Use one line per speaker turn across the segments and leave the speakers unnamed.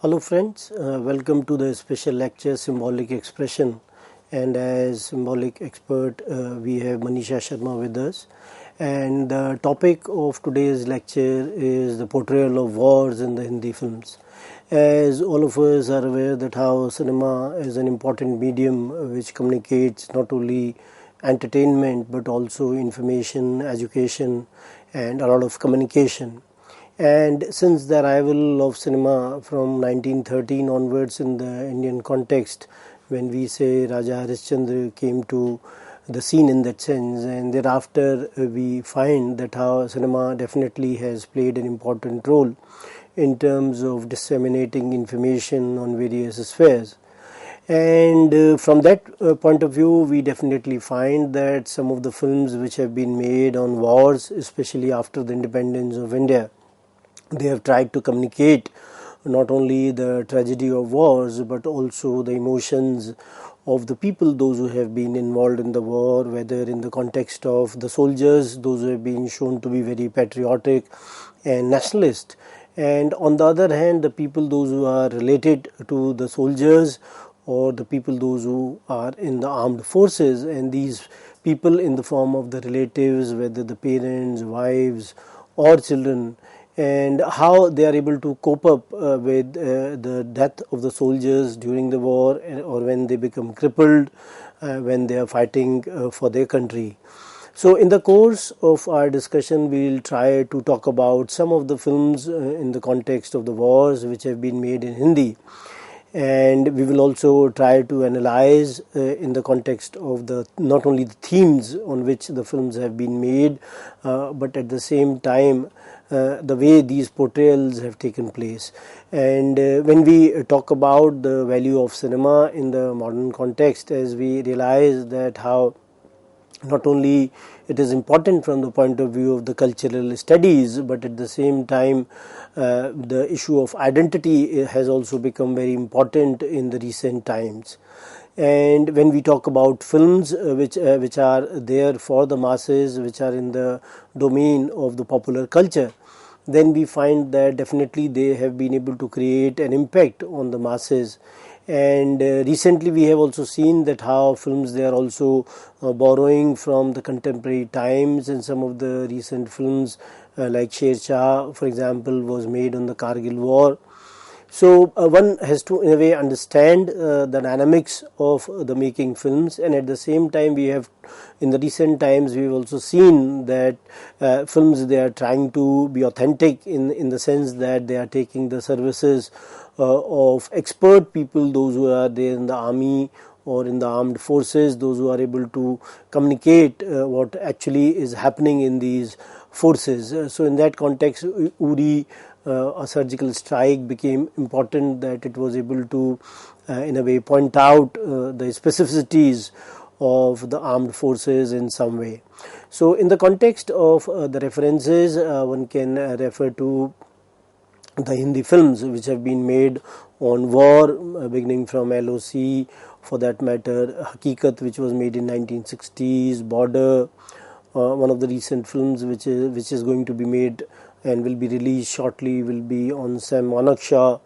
Hello friends, welcome to the special lecture Symbolic Expression, and as symbolic expert we have Manisha Sharma with us, and the topic of today's lecture is the portrayal of wars in the Hindi films. As all of us are aware that how cinema is an important medium which communicates not only entertainment but also information, education and a lot of communication. And since the arrival of cinema from 1913 onwards in the Indian context, when we say Raja Harishchandra came to the scene in that sense, and thereafter we find that how cinema definitely has played an important role in terms of disseminating information on various spheres. And from that point of view, we definitely find that some of the films which have been made on wars, especially after the independence of India, they have tried to communicate not only the tragedy of wars but also the emotions of the people, those who have been involved in the war, whether in the context of the soldiers, those who have been shown to be very patriotic and nationalist, and on the other hand the people, those who are related to the soldiers, or the people those who are in the armed forces, and these people in the form of the relatives, whether the parents, wives or children, and how they are able to cope up with the death of the soldiers during the war, or when they become crippled when they are fighting for their country. So in the course of our discussion, we will try to talk about some of the films in the context of the wars which have been made in Hindi, and we will also try to analyze in the context of the not only the themes on which the films have been made, but at the same time the way these portrayals have taken place. And when we talk about the value of cinema in the modern context, as we realize that how not only it is important from the point of view of the cultural studies, but at the same time the issue of identity has also become very important in the recent times. And when we talk about films which are there for the masses, which are in the domain of the popular culture, then we find that definitely they have been able to create an impact on the masses. And recently we have also seen that how films, they are also borrowing from the contemporary times, and some of the recent films like Sher Shah, for example, was made on the Kargil war. So one has to in a way understand the dynamics of the making films, and at the same time we have in the recent times we've also seen that films, they are trying to be authentic in the sense that they are taking the services of expert people, those who are there in the army or in the armed forces, those who are able to communicate what actually is happening in these forces. So in that context, Uri, a surgical strike, became important, that it was able to in a way point out the specificities of the armed forces in some way. So in the context of the references, one can refer to the Hindi films which have been made on war, beginning from LOC, for that matter Hakikat, which was made in 1960s, Border, one of the recent films which is going to be made and will be released shortly will be on Sam Manakshaw,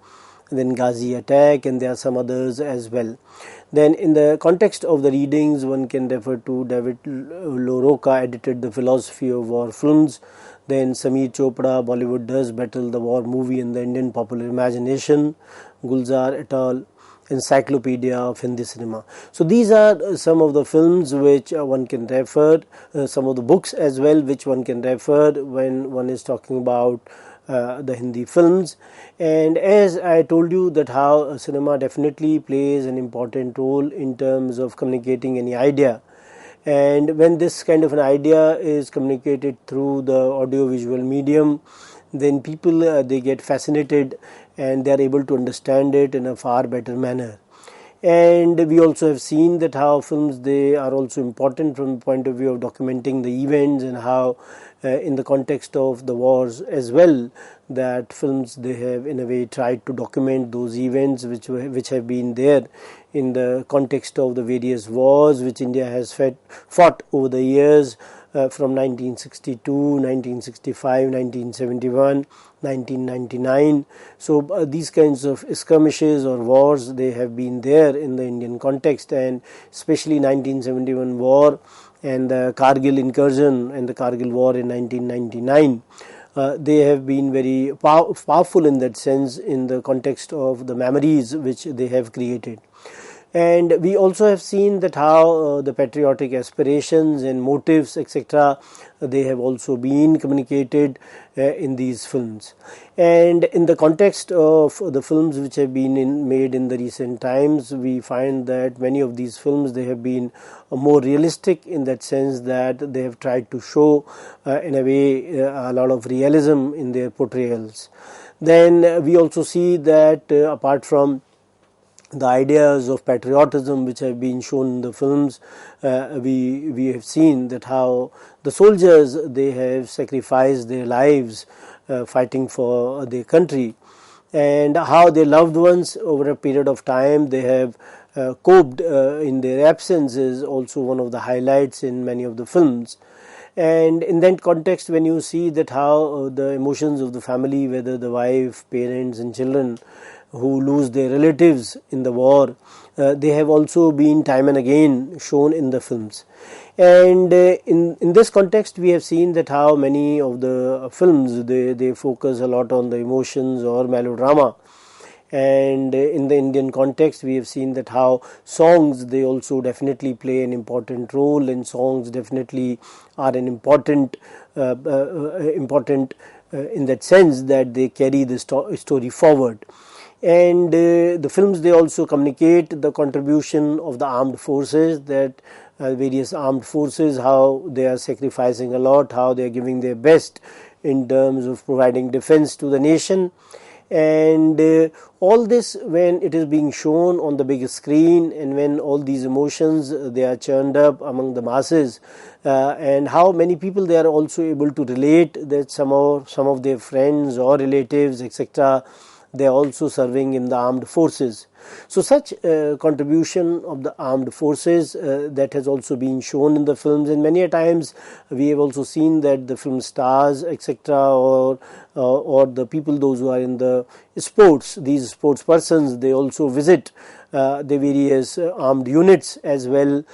then Ghazi Attack, and there are some others as well. Then in the context of the readings, one can refer to David Loroca edited the Philosophy of War films, then Sameer Chopra, Bollywood Does Battle the War Movie in the Indian Popular Imagination, Gulzar et al., Encyclopedia of Hindi Cinema. So these are some of the films which one can refer, some of the books as well which one can refer when one is talking about the Hindi films. And as I told you that how cinema definitely plays an important role in terms of communicating any idea, and when this kind of an idea is communicated through the audio-visual medium, then people they get fascinated and they are able to understand it in a far better manner. And we also have seen that how films, they are also important from the point of view of documenting the events, and how in the context of the wars as well, that films, they have in a way tried to document those events which have been there in the context of the various wars which India has fought over the years, from 1962, 1965, 1971, 1999. So these kinds of skirmishes or wars, they have been there in the Indian context, and especially 1971 war and the Kargil incursion and the Kargil war in 1999. They have been very powerful in that sense, in the context of the memories which they have created. And we also have seen that how the patriotic aspirations and motives, etc., they have also been communicated in these films. And in the context of the films which have been made in the recent times, we find that many of these films, they have been more realistic, in that sense that they have tried to show in a way a lot of realism in their portrayals. Then we also see that apart from the ideas of patriotism which have been shown in the films, we have seen that how the soldiers, they have sacrificed their lives fighting for their country, and how their loved ones over a period of time, they have coped in their absence, is also one of the highlights in many of the films. And in that context, when you see that how the emotions of the family, whether the wife, parents and children who lose their relatives in the war, they have also been time and again shown in the films. And in this context, we have seen that how many of the films, they focus a lot on the emotions or melodrama. And in the Indian context, we have seen that how songs, they also definitely play an important role, and songs definitely are an important in that sense that they carry the story forward. And the films, they also communicate the contribution of the armed forces, that various armed forces, how they are sacrificing a lot, how they are giving their best in terms of providing defense to the nation. And all this, when it is being shown on the big screen, and when all these emotions, they are churned up among the masses, and how many people, they are also able to relate that some of their friends or relatives, etc., they are also serving in the armed forces. So such contribution of the armed forces, that has also been shown in the films. And many a times we have also seen that the film stars, etc., or the people, those who are in the sports, these sports persons, they also visit the various armed units as well,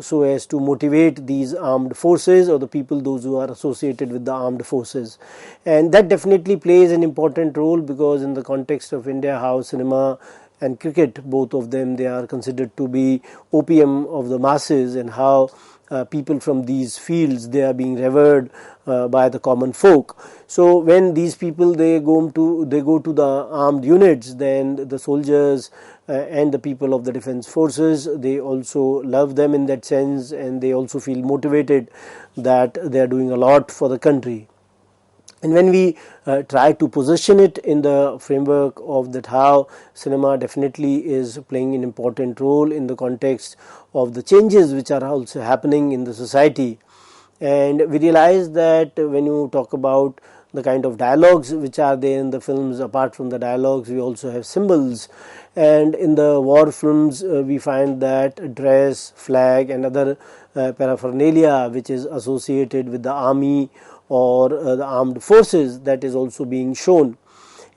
so as to motivate these armed forces, or the people, those who are associated with the armed forces. And that definitely plays an important role, because in the context of India, how cinema and cricket, both of them, they are considered to be opium of the masses, and how people from these fields, they are being revered by the common folk. So when these people, they go to the armed units, then the soldiers and the people of the defense forces, they also love them in that sense, and they also feel motivated that they are doing a lot for the country. And when we try to position it in the framework of that, how cinema definitely is playing an important role in the context of the changes which are also happening in the society. And we realize that when you talk about the kind of dialogues which are there in the films, apart from the dialogues, we also have symbols. And in the war films, we find that dress, flag and other paraphernalia which is associated with the army or the armed forces, that is also being shown.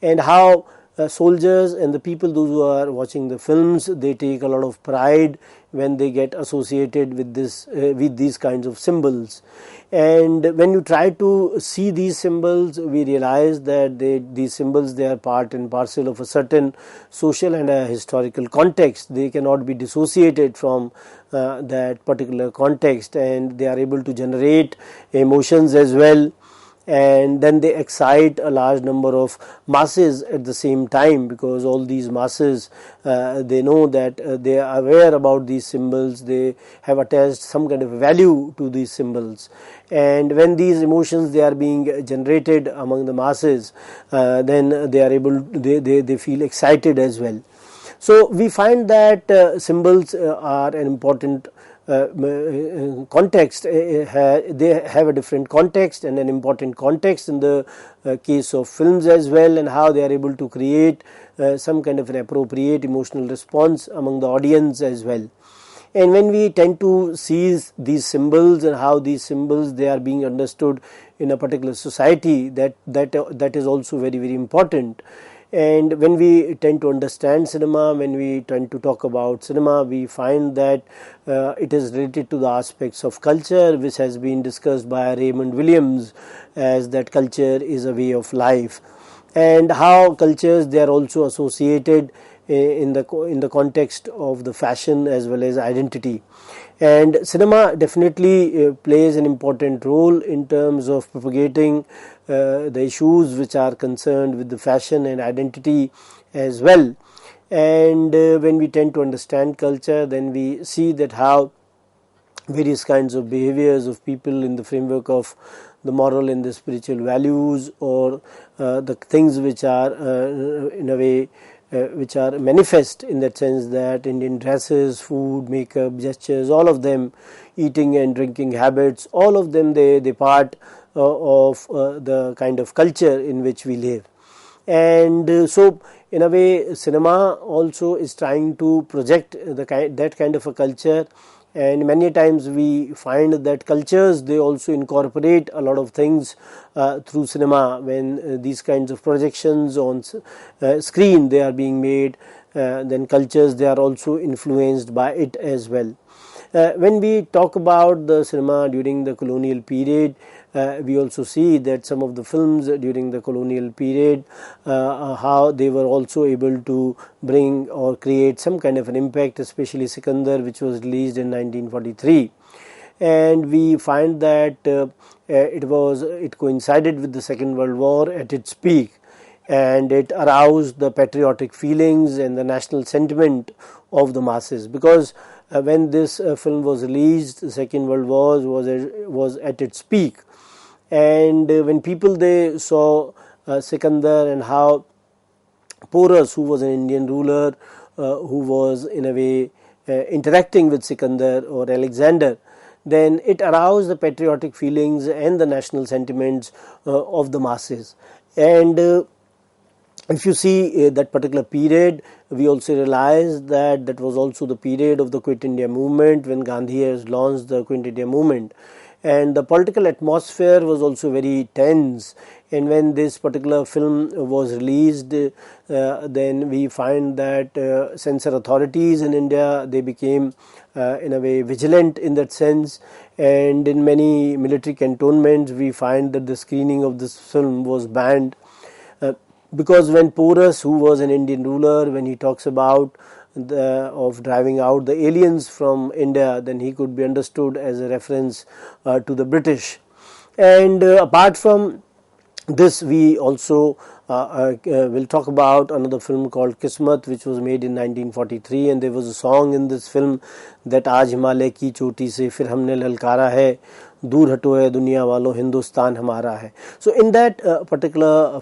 And how soldiers and the people, those who are watching the films, they take a lot of pride when they get associated with these kinds of symbols. And when you try to see these symbols, we realize that these symbols, they are part and parcel of a certain social and a historical context. They cannot be dissociated from that particular context, and they are able to generate emotions as well. And then they excite a large number of masses at the same time, because all these masses, they know that they are aware about these symbols, they have attached some kind of value to these symbols. And when these emotions, they are being generated among the masses, then they are able, they feel excited as well. So we find that symbols are an important context. They have a different context and an important context in the case of films as well, and how they are able to create some kind of an appropriate emotional response among the audience as well. And when we tend to see these symbols and how these symbols they are being understood in a particular society, that is also very, very important. And when we tend to understand cinema, when we tend to talk about cinema, we find that it is related to the aspects of culture, which has been discussed by Raymond Williams, as that culture is a way of life, and how cultures they are also associated in the context of the fashion as well as identity. And cinema definitely plays an important role in terms of propagating the issues which are concerned with the fashion and identity as well. And when we tend to understand culture, then we see that how various kinds of behaviors of people in the framework of the moral and the spiritual values, or the things which are in a way which are manifest in that sense, that Indian dresses, food, makeup, gestures, all of them, eating and drinking habits, all of them they part of the kind of culture in which we live. And so in a way cinema also is trying to project that kind of a culture. And many times we find that cultures they also incorporate a lot of things through cinema. When these kinds of projections on screen they are being made, then cultures they are also influenced by it as well. When we talk about the cinema during the colonial period, we also see that some of the films during the colonial period, how they were also able to bring or create some kind of an impact, especially Sikandar, which was released in 1943. And we find that it coincided with the Second World War at its peak, and it aroused the patriotic feelings and the national sentiment of the masses, because when this film was released, the Second World War was at its peak. And when people they saw Sikandar, and how Porus, who was an Indian ruler, who was in a way interacting with Sikandar or Alexander, then it aroused the patriotic feelings and the national sentiments of the masses. And if you see that particular period, we also realize that that was also the period of the Quit India movement, when Gandhi has launched the Quit India movement. And the political atmosphere was also very tense. And when this particular film was released, then we find that censor authorities in India, they became in a way vigilant in that sense. And in many military cantonments, we find that the screening of this film was banned. Because when Porus, who was an Indian ruler, when he talks about of driving out the aliens from India, then he could be understood as a reference to the British. And apart from this, we also will talk about another film called Kismat, which was made in 1943, and there was a song in this film that Aaj Himalay ki choti se fir humne lalkara hai, दूर हटो है दुनिया वालों हिंदुस्तान हमारा है. So in that particular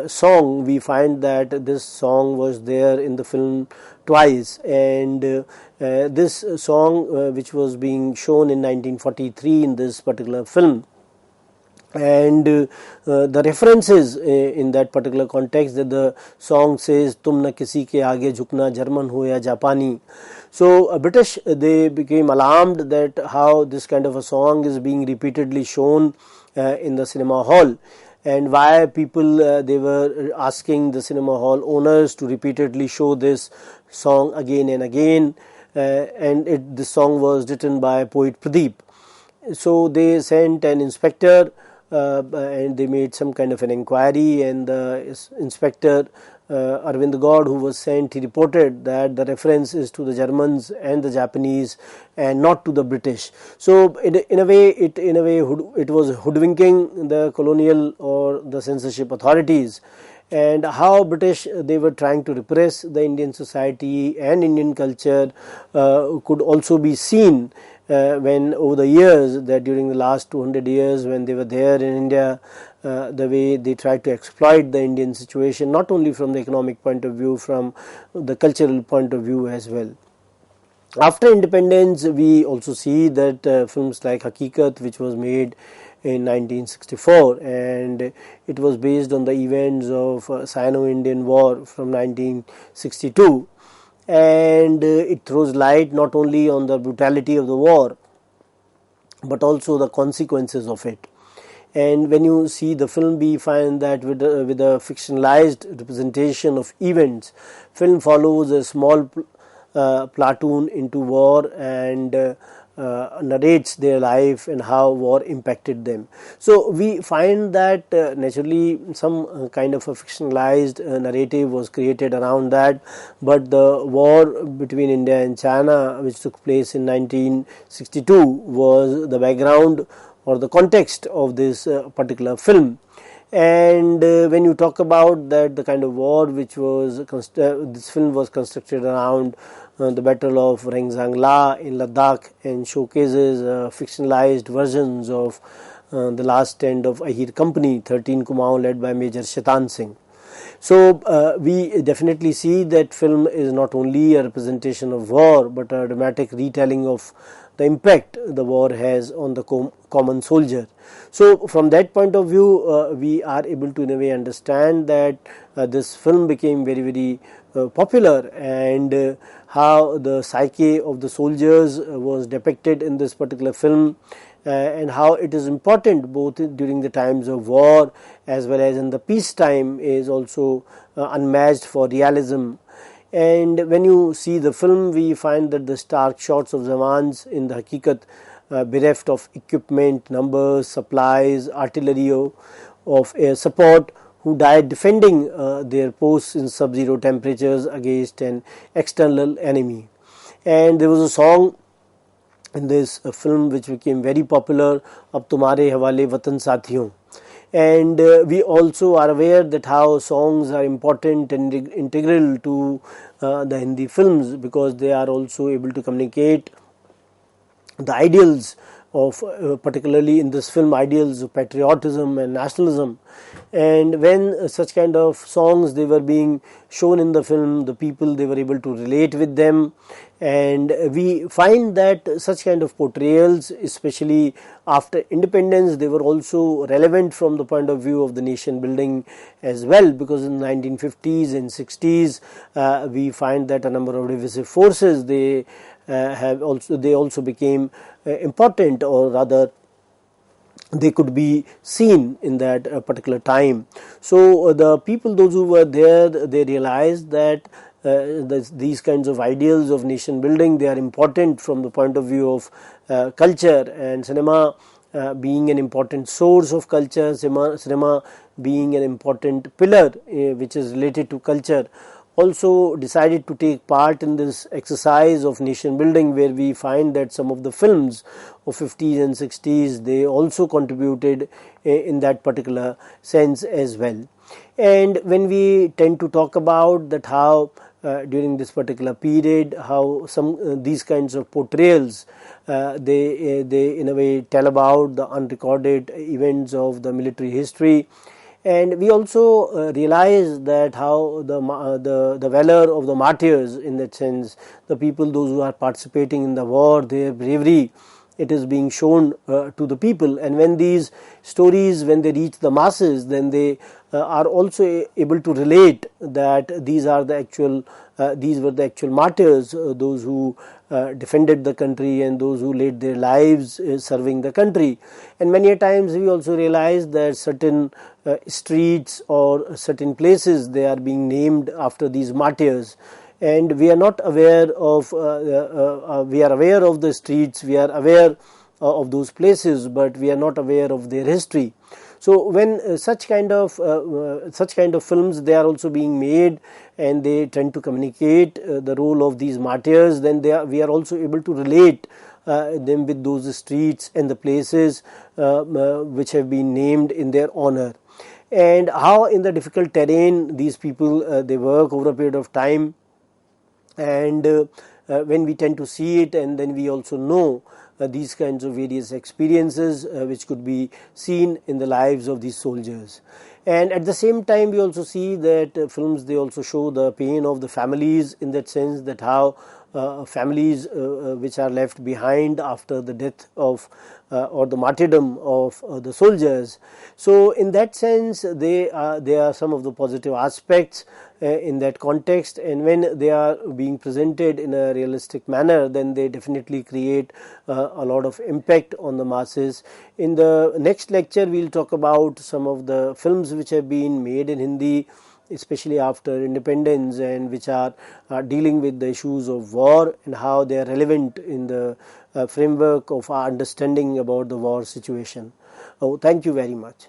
song, we find that this song was there in the film twice. And this song which was being shown in 1943 in this particular film, and the references in that particular context, that the song says तुम न किसी के आगे झुकना, German हो या जापानी. So British, they became alarmed that how this kind of a song is being repeatedly shown in the cinema hall, and why people they were asking the cinema hall owners to repeatedly show this song again and again. And this song was written by poet Pradeep. So they sent an inspector, and they made some kind of an inquiry, and the inspector Arvind God, who was sent, he reported that the reference is to the Germans and the Japanese and not to the British. So in a way it was hoodwinking the colonial or the censorship authorities, and how British they were trying to repress the Indian society and Indian culture could also be seen when over the years, that during the last 200 years when they were there in India, the way they tried to exploit the Indian situation, not only from the economic point of view, from the cultural point of view as well. After independence, we also see that films like Hakikat, which was made in 1964, and it was based on the events of Sino-Indian War from 1962. and it throws light not only on the brutality of the war but also the consequences of it. And when you see the film, we find that with a fictionalized representation of events, film follows a small platoon into war and narrates their life and how war impacted them. So we find that naturally some kind of a fictionalized narrative was created around that, but the war between India and China, which took place in 1962, was the background or the context of this particular film. And when you talk about that, the kind of war which was this film was constructed around the Battle of Rengzang La in Ladakh, and showcases fictionalized versions of the last stand of Ahir Company 13 Kumaon led by Major Shaitan Singh. So we definitely see that film is not only a representation of war but a dramatic retelling of the impact the war has on the common soldier. So from that point of view, we are able to in a way understand that this film became very popular, and how the psyche of the soldiers was depicted in this particular film, and how it is important both during the times of war as well as in the peacetime is also unmatched for realism. And when you see the film, we find that the stark shots of Zawans in the Hakikat, bereft of equipment, numbers, supplies, artillery of air support, who died defending their posts in sub-zero temperatures against an external enemy. And there was a song in this film which became very popular, Ab Tumhare Hawale Watan Sathiyon. And we also are aware that how songs are important and integral to the Hindi films, because they are also able to communicate the ideals of particularly in this film, ideals of patriotism and nationalism. And when such kind of songs they were being shown in the film, the people, they were able to relate with them. And we find that such kind of portrayals, especially after independence, they were also relevant from the point of view of the nation building as well, because in the 1950s and 60s we find that a number of divisive forces, they also became important, or rather they could be seen in that particular time. So the people, those who were there, they realized that these kinds of ideals of nation building, they are important from the point of view of culture, and cinema being an important source of culture, cinema being an important pillar which is related to culture, also decided to take part in this exercise of nation building, where we find that some of the films of 50s and 60s, they also contributed in that particular sense as well. And when we tend to talk about that, how during this particular period, how some these kinds of portrayals they in a way tell about the unrecorded events of the military history. And we also realize that how the valor of the martyrs, in that sense, the people, those who are participating in the war, their bravery, it is being shown to the people. And when these stories, when they reach the masses, then they are also able to relate that these were the actual martyrs, those who defended the country and those who laid their lives serving the country. And many a times we also realize that certain streets or certain places, they are being named after these martyrs, and we are not aware of we are aware of the streets, we are aware of those places, but we are not aware of their history. So when such kind of films, they are also being made, and they tend to communicate the role of these martyrs, then we are also able to relate them with those streets and the places which have been named in their honor, and how in the difficult terrain these people they work over a period of time. And when we tend to see it, and then we also know these kinds of various experiences which could be seen in the lives of these soldiers. And at the same time, we also see that films, they also show the pain of the families, in that sense that how families which are left behind after the death of or the martyrdom of the soldiers. So in that sense, they are some of the positive aspects in that context, and when they are being presented in a realistic manner, then they definitely create a lot of impact on the masses. In the next lecture, we'll talk about some of the films which have been made in Hindi, especially after independence, and which are dealing with the issues of war and how they are relevant in the framework of our understanding about the war situation. Oh, thank you very much.